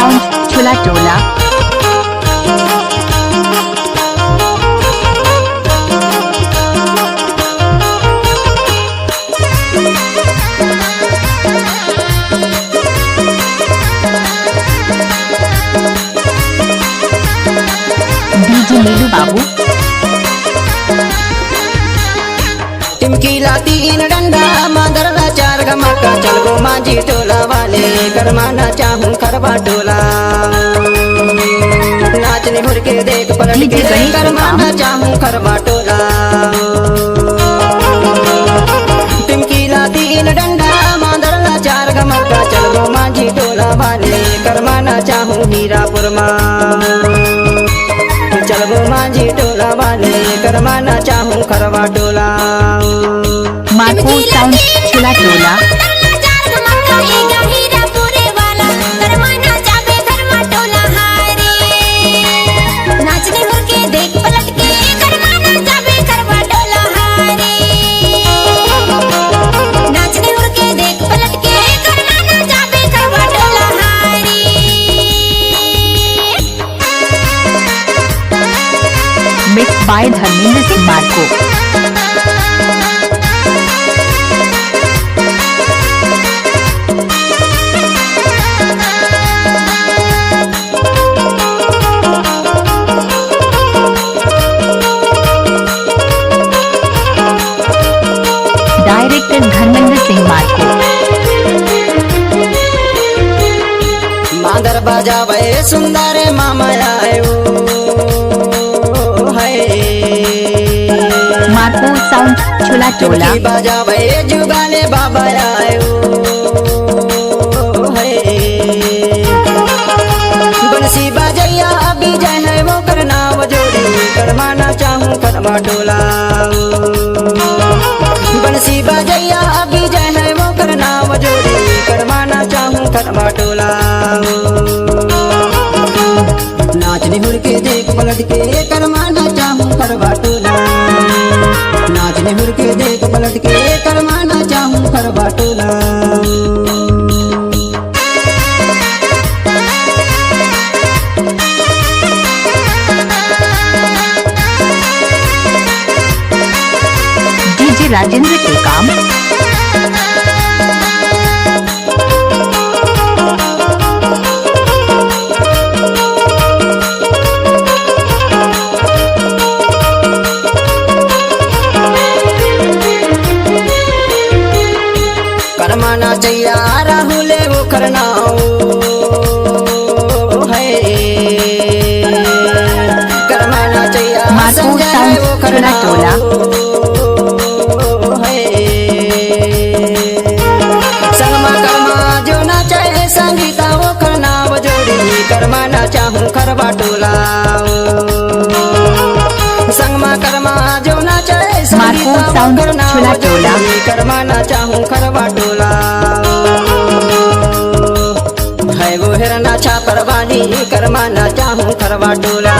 Sound झूला टोला। DJ Neelu बाबू। टिमकीला तीन डंडा मादरला चार गमका चल गो माझी टोला वाले करमाना चाहूं खरबा टोला नाचने भर के देख पलट के करमाना चाहूं खरबा टोला टिमकीला तीन डंडा मादरला चार गमका चल गो माझी टोला वाले करमाना चाहूं हीरापुर चल गो माझी टोला वाले करमाना चाहूं खरबा टोला मार्को साउंड झूला टोला। Mix by Dharmendra Singh Marko. Director Dharmendra Singh Marko. मादर बजावे सुंदर मामा आयो मार्को साउंड झूला टोला। बजावे जुगाले बाबा आयो बंसी बजैया अभी जय है वो करना जोड़ी करमाना चाहूं खरबा टोला बंसी बजैया अभी जय है वो करना जोड़ी करमाना चाहूं खरबा टोला नाचने हुर के देख पलट के करमाना चाहूं खरबा टोला नाचने हुर के देख पलट के करमाना चाहूं खरबा टोला डीजे राजेंद्र के काम। करमाना चाहिए राहुल वो करना है करमाना चाहिए मार्को साउंड वो झूला करना टोला। संगमा कर्मा जो ना चाहे संगीता वो करना वो जोड़ी करमाना चाहूं खरबा टोला संगमा कर्मा जो ना चाहे संगीता वो साउंड करना झूला वो जोड़ी टोला। करमाना चाहूं खरबा टोला है वो हिरना छापर वाली करमाना चाहूं खरबा टोला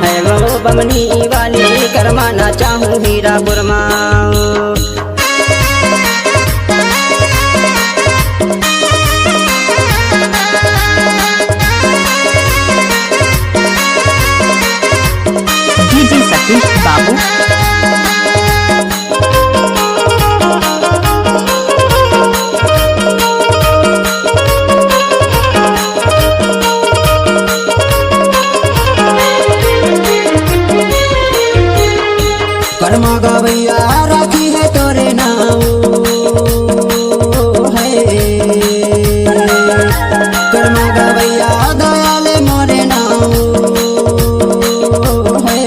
है वो बमनी वाली करमाना चाहूं हीरापुर डीजे सतीश बाबू। कर्मा गवैया राखी है तोरे नाम है कर्मा गवैया दयाले मोरे नाम है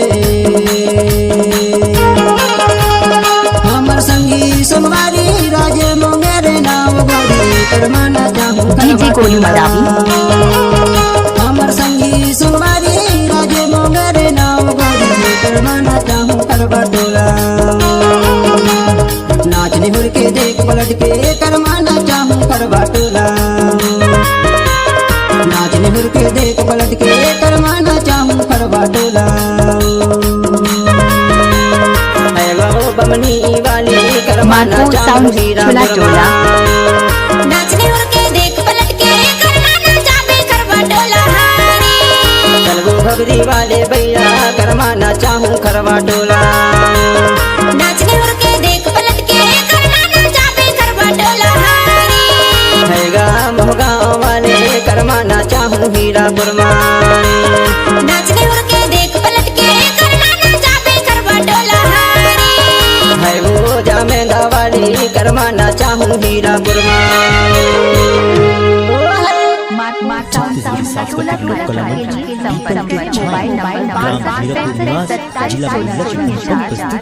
हमर संगी सुनवारी राजे मोंगेरे नाम गोरी करमाना चाहूं डीजे गोलू मरावी। हमर संगी सुनवारी राजे मोंगेरे नाम गोरी करमाना चाहूं खरबा टोला नाचने हुर के देख पलट के करमाना चाहूं खरबा टोला नाचने हुर के देख पलट के करमाना चाहूं खरबा टोला है वो बमनी वाली करमाना मार्को चाहूं साउंड झूला हीरापुर टोला। नाचने उड़ के देख पलट के करमाना चाबे बबरी वाले भैया करवाना चाहूँ खरवा टोला। नाचने हुर के देख पलट के करवाना चाहे खरवा टोला हारी। हैगा मोहगांव वाले करवाना चाहूँ हीरा बुरमानी। नाचने हुर के देख पलट के करवाना चाहे खरवा टोला हारी। है वो जामेंदा वाली करवाना चाहूँ हीरा बुरमानी। संपर्क मोबाइल नंबर 5 जिला